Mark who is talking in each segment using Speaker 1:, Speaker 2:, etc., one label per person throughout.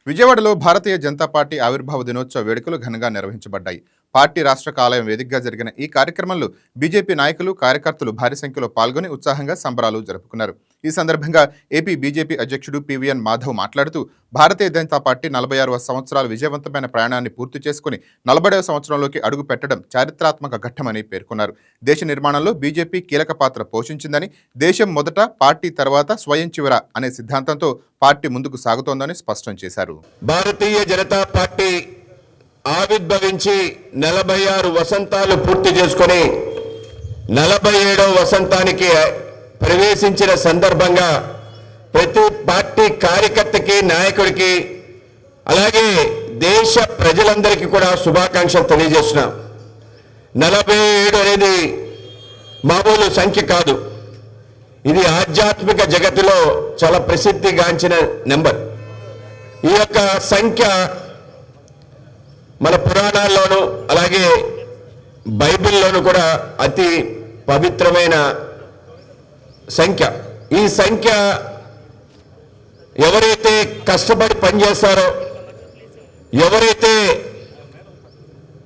Speaker 1: విజయవాడలో భారతీయ జనతా పార్టీ ఆవిర్భావ దినోత్సవ వేడుకలు ఘనంగా నిర్వహించబడ్డాయి. పార్టీ రాష్ట్ర కార్యాలయం వేదికగా జరిగిన ఈ కార్యక్రమంలో బీజేపీ నాయకులు, కార్యకర్తలు భారీ సంఖ్యలో పాల్గొని ఉత్సాహంగా సంబరాలు జరుపుకున్నారు. ఈ సందర్భంగా ఏపీ బీజేపీ అధ్యక్షుడు పివిఎన్ మాధవ్ మాట్లాడుతూ, భారతీయ జనతా పార్టీ 46వ సంవత్సరాల విజయవంతమైన ప్రయాణాన్ని పూర్తి చేసుకుని 40వ సంవత్సరంలోకి అడుగు పెట్టడం చారిత్రాత్మక ఘట్టమని పేర్కొన్నారు. దేశ నిర్మాణంలో బీజేపీ కీలక పాత్ర పోషించిందని, దేశం మొదట, పార్టీ తర్వాత స్వయం చివర అనే సిద్ధాంతంతో పార్టీ ముందుకు సాగుతోందని స్పష్టం చేశారు.
Speaker 2: భారతీయ జనతా పార్టీ ఆవిర్భవించి 46 వసంతాలు పూర్తి చేసుకొని 47వ వసంతానికి ప్రవేశించిన సందర్భంగా ప్రతి పార్టీ కార్యకర్తకి, నాయకుడికి, అలాగే దేశ ప్రజలందరికీ కూడా శుభాకాంక్షలు తెలియజేస్తున్నాం. 47 అనేది మామూలు సంఖ్య కాదు. ఇది ఆధ్యాత్మిక జగత్తులో చాలా ప్రసిద్ధిగాంచిన నెంబర్. ఈ యొక్క సంఖ్య మన పురాణాల్లోనూ అలాగే బైబిల్లోనూ కూడా అతి పవిత్రమైన సంఖ్య. ఈ సంఖ్య ఎవరైతే కష్టపడి పనిచేస్తారో, ఎవరైతే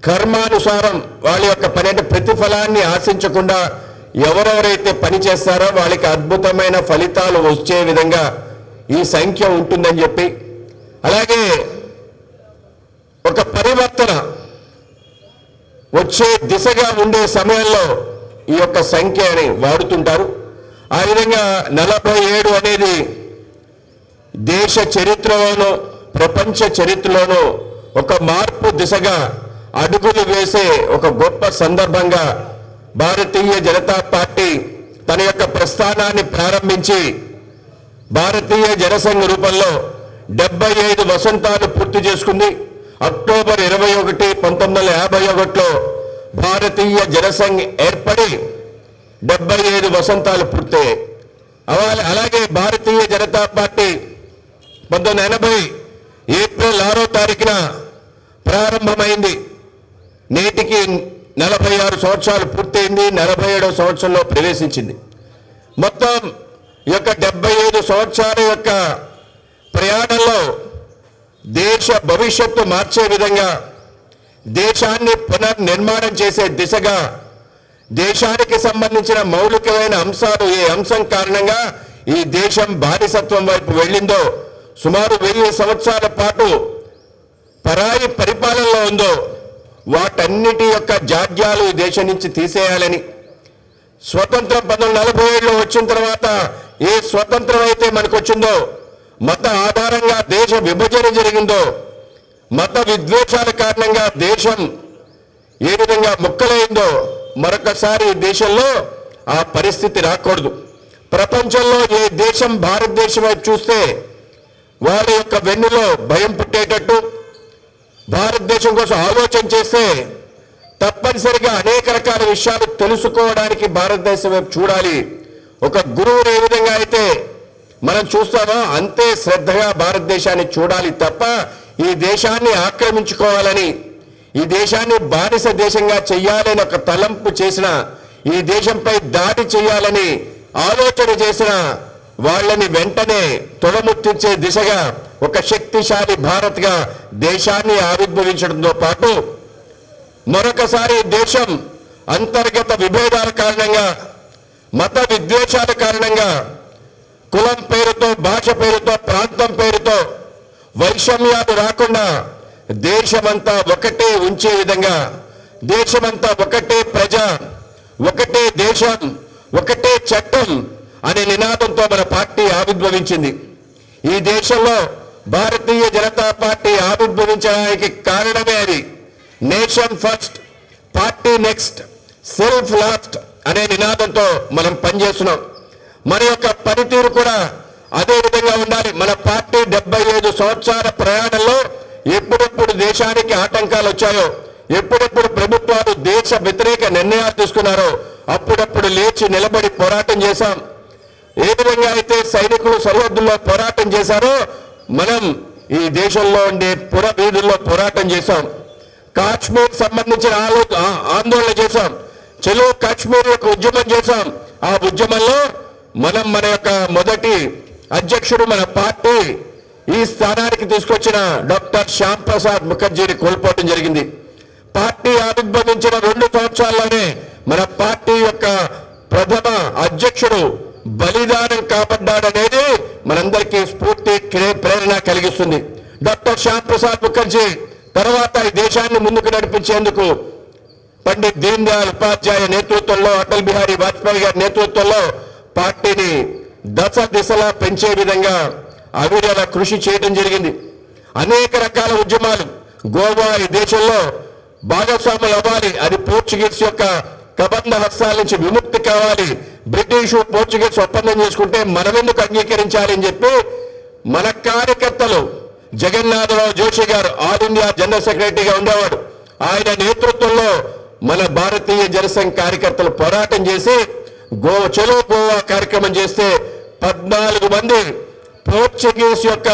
Speaker 2: కర్మానుసారం వాళ్ళ యొక్క పని అంటే ప్రతిఫలాన్ని ఆశించకుండా ఎవరెవరైతే పని చేస్తారో వాళ్ళకి అద్భుతమైన ఫలితాలు వచ్చే విధంగా ఈ సంఖ్య ఉంటుందని చెప్పి, అలాగే ఒక పరివర్తన వచ్చే దిశగా ఉండే సమయంలో ఈ యొక్క సంఖ్యని వాడుతుంటారు. ఆ విధంగా 47 అనేది దేశ చరిత్రలోనూ ప్రపంచ చరిత్రలోనూ ఒక మార్పు దిశగా అడుగులు వేసే ఒక గొప్ప సందర్భంగా భారతీయ జనతా పార్టీ తన యొక్క ప్రస్థానాన్ని ప్రారంభించి భారతీయ జనసంఘ రూపంలో 75 వసంతాలు పూర్తి చేసుకుంది. అక్టోబర్ 21, 1951లో భారతీయ జనసంఘ్ ఏర్పడి 75 వసంతాలు పూర్తయ్యాయి. అలాగే భారతీయ జనతా పార్టీ 1980 ఏప్రిల్ 6వ తారీఖున ప్రారంభమైంది. నేటికి 46 సంవత్సరాలు పూర్తయింది. 47వ సంవత్సరంలో ప్రవేశించింది. మొత్తం ఈ యొక్క 75 సంవత్సరాల యొక్క ప్రయాణంలో దేశ భవిష్యత్తు మార్చే విధంగా, దేశాన్ని పునర్నిర్మాణం చేసే దిశగా, దేశానికి సంబంధించిన మౌలికమైన అంశాలు ఏ అంశం కారణంగా ఈ దేశం బానిసత్వం వైపు వెళ్ళిందో, సుమారు 1000 సంవత్సరాల పాటు పరాయి పరిపాలనలో ఉందో వాటన్నిటి యొక్క జాడ్యాలు ఈ దేశం నుంచి తీసేయాలని, స్వతంత్రం 1947లో వచ్చిన తర్వాత ఏ స్వతంత్రం అయితే మనకు వచ్చిందో, మత ఆధారంగా దేశ విభజన జరిగిందో, మత విద్వేషాల కారణంగా దేశం ఏ విధంగా ముక్కలైందో, మరొకసారి ఈ దేశంలో ఆ పరిస్థితి రాకూడదు. ప్రపంచంలో ఏ దేశం భారతదేశం వైపు చూస్తే వాళ్ళ యొక్క వెన్నులో భయం పుట్టేటట్టు, భారతదేశం కోసం ఆలోచన చేస్తే తప్పనిసరిగా అనేక రకాల విషయాలు తెలుసుకోవడానికి భారతదేశం వైపు చూడాలి. ఒక గురువుని ఏ విధంగా అయితే మనం చూస్తామో అంతే శ్రద్ధగా భారతదేశాన్ని చూడాలి తప్ప ఈ దేశాన్ని ఆక్రమించుకోవాలని, ఈ దేశాన్ని బానిస దేశంగా చెయ్యాలని ఒక తలంపు చేసిన, ఈ దేశంపై దాడి చేయాలని ఆలోచన చేసిన వాళ్ళని వెంటనే తొడముట్టించే దిశగా ఒక శక్తిశాలి భారత్గా దేశాన్ని ఆవిర్భవించడంతో పాటు మరొకసారి దేశం అంతర్గత విభేదాల కారణంగా, మత విద్వేషాల కారణంగా, కులం పేరుతో, భాష పేరుతో, ప్రాంతం పేరుతో వైషమ్యాలు రాకుండా దేశమంతా ఒకటే ఉంచే విధంగా, దేశమంతా ఒకటే ప్రజ, ఒకటే దేశం, ఒకటే చట్టం అనే నినాదంతో మన పార్టీ ఆవిర్భవించింది. ఈ దేశంలో భారతీయ జనతా పార్టీ ఆవిర్భవించడానికి కారణమే అది. Nation first, party next, self last అనే నినాదంతో మనం పనిచేస్తున్నాం. మన యొక్క పనితీరు కూడా అదే విధంగా ఉండాలి. మన పార్టీ 75 సంవత్సరాల ప్రయాణంలో ఎప్పుడెప్పుడు దేశానికి ఆటంకాలు వచ్చాయో, ఎప్పుడెప్పుడు ప్రభుత్వాలు దేశ వ్యతిరేక నిర్ణయాలు తీసుకున్నారో అప్పుడప్పుడు లేచి నిలబడి పోరాటం చేశాం. ఏ విధంగా అయితే సైనికులు సరిహద్దుల్లో పోరాటం చేశారో మనం ఈ దేశంలో ఉండే పుర వీధుల్లో పోరాటం చేశాం. కాశ్మీర్ సంబంధించిన ఆందోళన చేశాం. చలో కాశ్మీర్ యొక్క ఉద్యమం చేశాం. ఆ ఉద్యమంలో మనం మన యొక్క మొదటి అధ్యక్షుడు, మన పార్టీ ఈ స్థానానికి తీసుకొచ్చిన డాక్టర్ శ్యామ్ ప్రసాద్ ముఖర్జీని కోల్పోవడం జరిగింది. పార్టీ ఆవిర్భవించిన 2 సంవత్సరాల్లోనే మన పార్టీ యొక్క ప్రథమ అధ్యక్షుడు బలిదానం కాబడ్డాడనేది మనందరికీ స్ఫూర్తి ప్రేరణ కలిగిస్తుంది. డాక్టర్ శ్యామ్ ప్రసాద్ ముఖర్జీ తర్వాత ఈ దేశాన్ని ముందుకు నడిపించేందుకు పండిత్ దీన్ దయాళ్ ఉపాధ్యాయ నేతృత్వంలో, అటల్ బిహారీ వాజ్పేయి గారి నేతృత్వంలో పార్టీని దశ దిశలా పెంచే విధంగా అవిరల కృషి చేయడం జరిగింది. అనేక రకాల ఉద్యమాలు, గోవా ఈ దేశంలో భాగస్వాములు అవ్వాలి, అది పోర్చుగీస్ యొక్క కబంధ హస్తాల నుంచి విముక్తి కావాలి, బ్రిటిష్ పోర్చుగీస్ ఒప్పందం చేసుకుంటే మనమెందుకు అంగీకరించాలి అని చెప్పి మన కార్యకర్తలు, జగన్నాథరావు జోషి గారు ఆల్ ఇండియా జనరల్ సెక్రటరీగా ఉండేవాడు, ఆయన నేతృత్వంలో మన భారతీయ జనసంఘ్ కార్యకర్తలు పోరాటం చేసి చలో గోవా కార్యక్రమం చేస్తే 14 మంది పోర్చుగీస్ యొక్క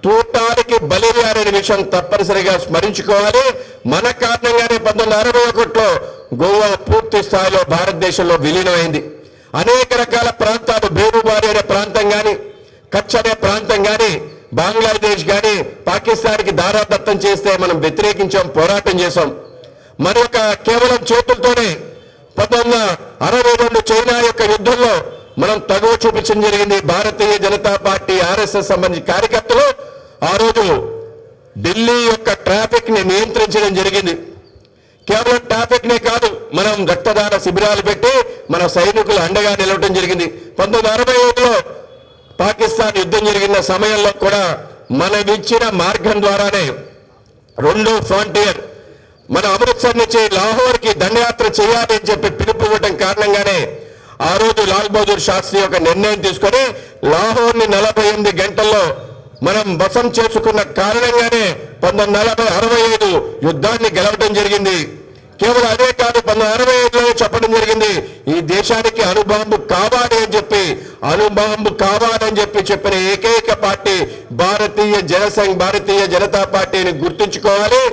Speaker 2: తూటానికి బలియారనే విషయం తప్పనిసరిగా స్మరించుకోవాలి. మన కారణంగానే 1961లో గోవా పూర్తి స్థాయిలో భారతదేశంలో విలీనమైంది. అనేక రకాల ప్రాంతాలు, బేరుబారి అనే ప్రాంతం కానీ, కచ్ అనే ప్రాంతం కానీ, బంగ్లాదేశ్ కానీ పాకిస్తాన్కి దారాదత్తం చేస్తే మనం వ్యతిరేకించాం, పోరాటం చేశాం. మన యొక్క కేవలం చేతులతోనే 1962 చైనా యొక్క యుద్ధంలో మనం తగువ చూపించడం జరిగింది. భారతీయ జనతా పార్టీ ఆర్ఎస్ఎస్ సంబంధించిన కార్యకర్తలు ఆ రోజు ఢిల్లీ యొక్క ట్రాఫిక్ ని నియంత్రించడం జరిగింది. కేవలం ట్రాఫిక్ నే కాదు, మనం రక్తదాన శిబిరాలు పెట్టి మన సైనికులు అండగా నిలవడం జరిగింది. 1965లో పాకిస్తాన్ యుద్ధం జరిగిన సమయంలో కూడా మనం ఇచ్చిన మార్గం ద్వారానే 2వ ఫ్రాంటియర్ మన అమృత్సర్ నుంచి లాహోర్కి దండయాత్ర చేయాలి అని చెప్పి పిలుపు ఇవ్వడం కారణంగానే ఆ రోజు లాల్ బహదూర్ శాస్త్రి ఒక నిర్ణయం తీసుకొని లాహోర్ని 48 గంటల్లో మనం వశం చేసుకున్న కారణంగానే 1965 యుద్ధాన్ని గెలవడం జరిగింది. కేవలం అదే కాదు, 1965లో చెప్పడం జరిగింది ఈ దేశానికి అణుబాంబు కావాలి అని చెప్పి, అణుబాంబు కావాలని చెప్పిన ఏకైక పార్టీ భారతీయ జనసంఘ్, భారతీయ జనతా పార్టీని గుర్తుంచుకోవాలి.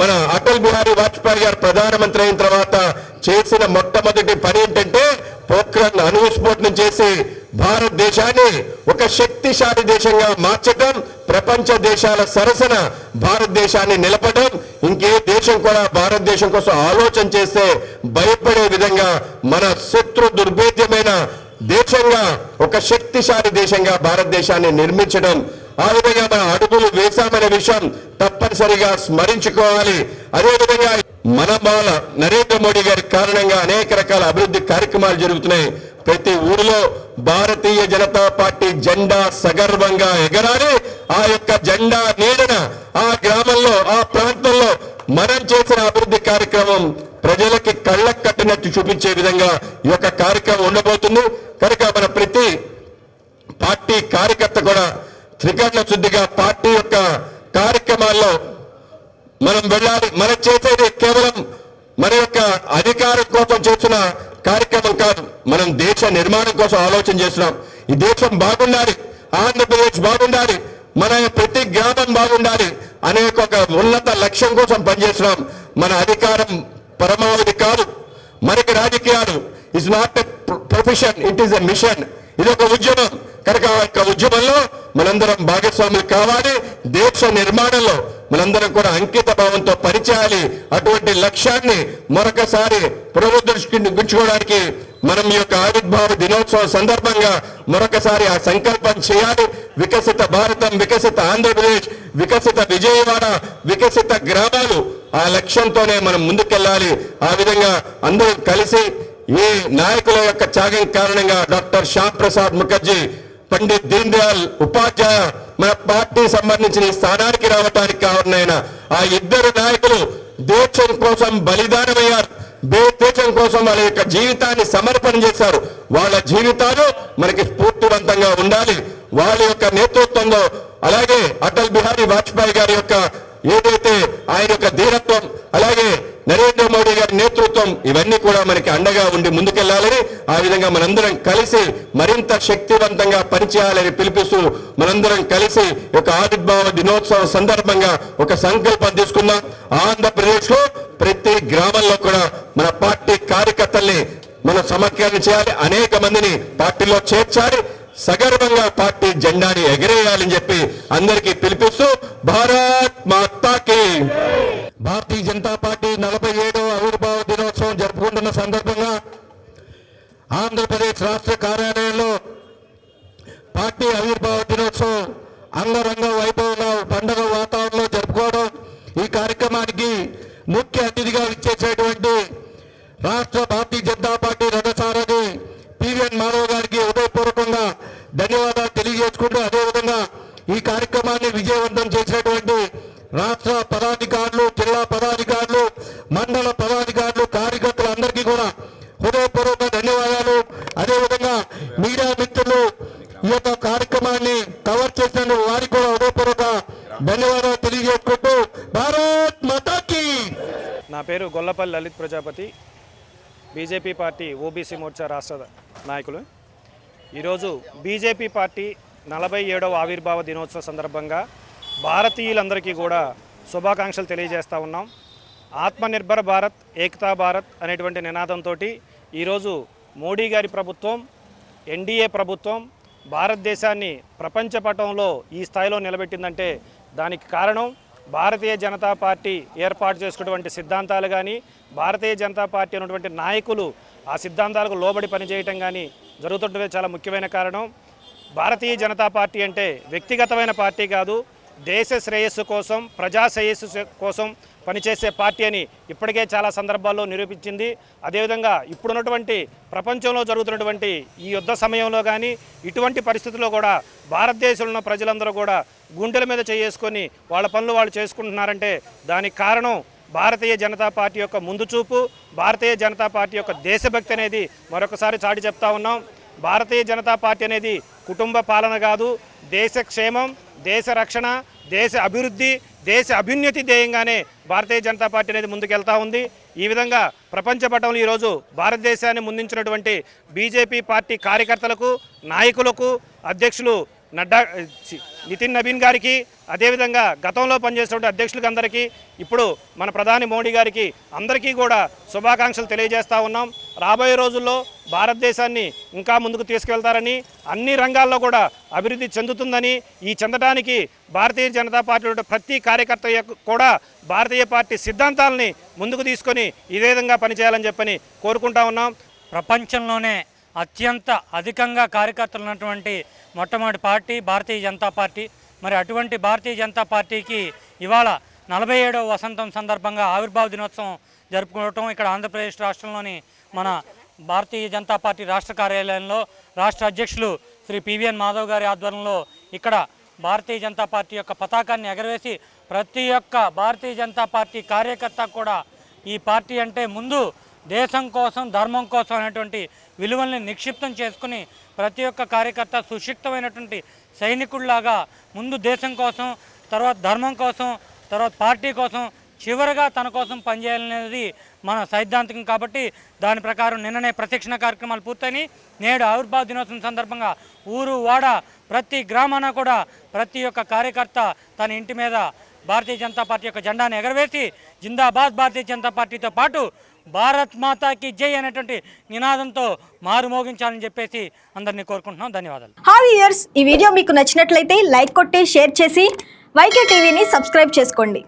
Speaker 2: మన అటల్ బిహారీ వాజ్పేయి గారు ప్రధానమంత్రి అయిన తర్వాత చేసిన మొట్టమొదటి పని ఏంటంటే పోఖ్రాన్ అణు విస్ఫోటనం చేసి భారతదేశాన్ని ఒక శక్తిశాలి దేశంగా మార్చడం, ప్రపంచ దేశాల సరసన భారతదేశాన్ని నిలపడం, ఇంకే దేశం కూడా భారతదేశం కోసం ఆలోచన చేస్తే భయపడే విధంగా మన శత్రు దుర్భేద్యమైన దేశంగా, ఒక శక్తిశాలి దేశంగా భారతదేశాన్ని నిర్మించడం, ఆ విధంగా మన అడుగులు వేశామనే విషయం తప్పనిసరిగా స్మరించుకోవాలి. అదేవిధంగా మన బాల నరేంద్ర మోడీ గారి కారణంగా అనేక రకాల అభివృద్ధి కార్యక్రమాలు జరుగుతున్నాయి. ప్రతి ఊరిలో భారతీయ జనతా పార్టీ జెండా సగర్వంగా ఎగరాలి. ఆ యొక్క జెండా నీడన ఆ గ్రామంలో, ఆ ప్రాంతంలో మనం చేసిన అభివృద్ధి కార్యక్రమం ప్రజలకి కళ్ళకు కట్టినట్టు చూపించే విధంగా ఈ యొక్క కార్యక్రమం ఉండబోతుంది. కనుక మన ప్రతి పార్టీ కార్యకర్త కూడా త్రికరణ శుద్ధిగా పార్టీ యొక్క కార్యక్రమాల్లో మనం వెళ్ళాలి. మనం చేసేది కేవలం మన యొక్క అధికారం కోసం చేస్తున్న కార్యక్రమం కాదు, మనం దేశ నిర్మాణం కోసం ఆలోచన చేస్తున్నాం. ఈ దేశం బాగుండాలి, ఆంధ్రప్రదేశ్ బాగుండాలి, మన ప్రతి గ్రామం బాగుండాలి అనే ఒక ఉన్నత లక్ష్యం కోసం పనిచేస్తున్నాం. మన అధికారం పరమావధి కాదు, మనకి రాజకీయాలు is not a profession, it is a mission. ఇది ఒక ఉద్యమం. కనుక ఆ యొక్క ఉద్యమంలో మనందరం భాగస్వాములు కావాలి. దేశ నిర్మాణంలో మనందరం కూడా అంకిత భావంతో పనిచేయాలి. అటువంటి లక్ష్యాన్ని మరొకసారి పునరుద్ధరించుకోవడానికి మనం ఈ యొక్క ఆవిర్భావ దినోత్సవం సందర్భంగా మరొకసారి ఆ సంకల్పం చేయాలి. వికసిత భారతం, వికసిత ఆంధ్రప్రదేశ్, వికసిత విజయవాడ, వికసిత గ్రామాలు, ఆ లక్ష్యంతోనే మనం ముందుకెళ్ళాలి. ఆ విధంగా అందరూ కలిసి ఈ నాయకుల యొక్క త్యాగం కారణంగా డాక్టర్ శ్యామ్ ప్రసాద్ ముఖర్జీ, పండిత్ దీన్ దయాళ్ ఉపాధ్యాయ మన పార్టీ సంబంధించిన ఈ స్థానానికి రావడానికి కారణమైన ఆ ఇద్దరు నాయకులు దేశం కోసం బలిదానమయ్యారు. దేశం కోసం వాళ్ళ యొక్క జీవితాన్ని సమర్పణ చేశారు. వాళ్ళ జీవితాలు మనకి స్ఫూర్తివంతంగా ఉండాలి. వాళ్ళ యొక్క నేతృత్వంలో, అలాగే అటల్ బిహారీ వాజ్పేయి గారి యొక్క ఏదైతే ఆయన యొక్క ధీరత్వం, అలాగే నరేంద్ర మోడీ గారి నేతృత్వం, ఇవన్నీ కూడా మనకి అండగా ఉండి ముందుకెళ్లాలని, ఆ విధంగా మనందరం కలిసి మరింత శక్తివంతంగా పనిచేయాలని పిలిపిస్తూ మనందరం కలిసి ఒక ఆవిర్భావ దినోత్సవం సందర్భంగా ఒక సంకల్పం తీసుకుందాం. ఆంధ్రప్రదేశ్ లో ప్రతి గ్రామంలో కూడా మన పార్టీ కార్యకర్తల్ని మనం సమీకరణ చేయాలి. అనేక మందిని పార్టీలో చేర్చాలి. సగర్వంగా పార్టీ జెండాని ఎగరేయాలని చెప్పి అందరికీ పిలిపిస్తూ భారత్ మాతాకి. భారతీయ జనతా పార్టీ 47వ ఆవిర్భావ దినోత్సవం జరుపుకుంటున్న సందర్భంగా ఆంధ్రప్రదేశ్ రాష్ట్ర కార్యాలయంలో పార్టీ ఆవిర్భావ దినోత్సవం అంగరంగ వైభవంగా పండుగ వాతావరణంలో జరుపుకోవడం, ఈ కార్యక్రమానికి ముఖ్య అతిథిగా ఇచ్చేసేటువంటి రాష్ట్ర భారతీయ జనతా పార్టీ రథసారథి పివిఎన్ మాధవ్ గారికి హృదయపూర్వకంగా ధన్యవాదాలు తెలియజేసుకుంటూ, అదేవిధంగా ఈ కార్యక్రమాన్ని విజయవంతం చేసినటువంటి రాష్ట్ర పదాధికారులు, జిల్లా పదాధికారులు, మండల పదాధికారులు, కార్యకర్తలందరికీ కూడా హృదయపూర్వక ధన్యవాదాలు. అదేవిధంగా మీడియా మిత్రులు ఈ యొక్క కార్యక్రమాన్ని కవర్ చేసినందుకు వారికి కూడా హృదయపూర్వక ధన్యవాదాలు తెలియజేసుకుంటూ భారత్ మాతాకి.
Speaker 3: నా పేరు Gollapalli Lalit Prajapati, BJP party OBC Morcha రాష్ట్ర నాయకులు. ఈరోజు బీజేపీ పార్టీ 47వ ఆవిర్భావ దినోత్సవ సందర్భంగా భారతీయులందరికీ కూడా శుభాకాంక్షలు తెలియజేస్తూ ఉన్నాం. ఆత్మనిర్భర్ భారత్, ఏకతా భారత్ అనేటువంటి నినాదంతో ఈరోజు మోడీ గారి ప్రభుత్వం, ఎన్డీఏ ప్రభుత్వం భారతదేశాన్ని ప్రపంచ పటంలో ఈ స్థాయిలో నిలబెట్టిందంటే దానికి కారణం భారతీయ జనతా పార్టీ ఏర్పాటు చేసుకున్నటువంటి సిద్ధాంతాలు కానీ, భారతీయ జనతా పార్టీ ఉన్నటువంటి నాయకులు ఆ సిద్ధాంతాలకు లోబడి పనిచేయటం కానీ జరుగుతుంటే చాలా ముఖ్యమైన కారణం. భారతీయ జనతా పార్టీ అంటే వ్యక్తిగతమైన పార్టీ కాదు, దేశ శ్రేయస్సు కోసం, ప్రజా శ్రేయస్సు కోసం పనిచేసే పార్టీ అని ఇప్పటికే చాలా సందర్భాల్లో నిరూపించింది. అదేవిధంగా ఇప్పుడున్నటువంటి ప్రపంచంలో జరుగుతున్నటువంటి ఈ యుద్ధ సమయంలో కానీ, ఇటువంటి పరిస్థితుల్లో కూడా భారతదేశంలో ఉన్న ప్రజలందరూ కూడా గుండెల మీద చేసుకొని వాళ్ళ పనులు వాళ్ళు చేసుకుంటున్నారంటే దానికి కారణం భారతీయ జనతా పార్టీ యొక్క ముందు చూపు, భారతీయ జనతా పార్టీ యొక్క దేశభక్తి అనేది మరొకసారి చాటి చెప్తా ఉన్నాం. భారతీయ జనతా పార్టీ అనేది కుటుంబ పాలన కాదు, దేశ క్షేమం, దేశ రక్షణ, దేశ అభివృద్ధి, దేశ అభ్యున్నతి ధ్యేయంగానే భారతీయ జనతా పార్టీ అనేది ముందుకెళ్తా ఉంది. ఈ విధంగా ప్రపంచ పటంలో ఈరోజు భారతదేశాన్ని ముందుంచినటువంటి బీజేపీ పార్టీ కార్యకర్తలకు, నాయకులకు, అధ్యక్షులు నితిన్ నబీన్ గారికి, అదేవిధంగా గతంలో పనిచేసినటువంటి అధ్యక్షులకు అందరికీ, ఇప్పుడు మన ప్రధాని మోడీ గారికి అందరికీ కూడా శుభాకాంక్షలు తెలియజేస్తూ ఉన్నాం. రాబోయే రోజుల్లో భారతదేశాన్ని ఇంకా ముందుకు తీసుకెళ్తారని, అన్ని రంగాల్లో కూడా అభివృద్ధి చెందుతుందని, ఈ చెందడానికి భారతీయ జనతా పార్టీ ప్రతి కార్యకర్త కూడా భారతీయ పార్టీ సిద్ధాంతాలని ముందుకు తీసుకొని ఇదే విధంగా పనిచేయాలని చెప్పని కోరుకుంటా ఉన్నాం.
Speaker 4: ప్రపంచంలోనే అత్యంత అధికంగా కార్యకర్తలు ఉన్నటువంటి మొట్టమొదటి పార్టీ భారతీయ జనతా పార్టీ. మరి అటువంటి భారతీయ జనతా పార్టీకి ఇవాళ 47వ వసంతం సందర్భంగా ఆవిర్భావ దినోత్సవం జరుపుకోవటం ఇక్కడ ఆంధ్రప్రదేశ్ రాష్ట్రంలోని మన భారతీయ జనతా పార్టీ రాష్ట్ర కార్యాలయంలో రాష్ట్ర అధ్యక్షులు శ్రీ పివిఎన్ మాధవ్ గారి ఆధ్వర్యంలో ఇక్కడ భారతీయ జనతా పార్టీ యొక్క పతాకాన్ని ఎగరవేసి ప్రతి ఒక్క భారతీయ జనతా పార్టీ కార్యకర్త కూడా ఈ పార్టీ అంటే ముందు దేశం కోసం, ధర్మం కోసం అనేటువంటి విలువల్ని నిక్షిప్తం చేసుకుని ప్రతి ఒక్క కార్యకర్త సుశిక్తమైనటువంటి సైనికుల్లాగా ముందు దేశం కోసం, తర్వాత ధర్మం కోసం, తర్వాత పార్టీ కోసం, చివరిగా తన కోసం పనిచేయాలనేది మన సైద్ధాంతికం. కాబట్టి దాని ప్రకారం నిన్ననే ప్రశిక్షణ కార్యక్రమాలు పూర్తయినాయి. నేడు ఆవిర్భావ దినోత్సవం సందర్భంగా ఊరు వాడ ప్రతి గ్రామాన కూడా ప్రతి ఒక్క కార్యకర్త తన ఇంటి మీద భారతీయ జనతా పార్టీ యొక్క జెండాను ఎగరవేసి జిందాబాద్ భారతీయ జనతా పార్టీతో పాటు భారత్ మాతాకి జై అనేటువంటి నినాదంతో మారుమోగించాలని చెప్పేసి అందరినీ కోరుకుంటున్నాం. ధన్యవాదాలు.
Speaker 5: హాయ్ వ్యూయర్స్, ఈ వీడియో మీకు నచ్చినట్లయితే లైక్ కొట్టి షేర్ చేసి వైకే టీవీని సబ్స్క్రైబ్ చేసుకోండి.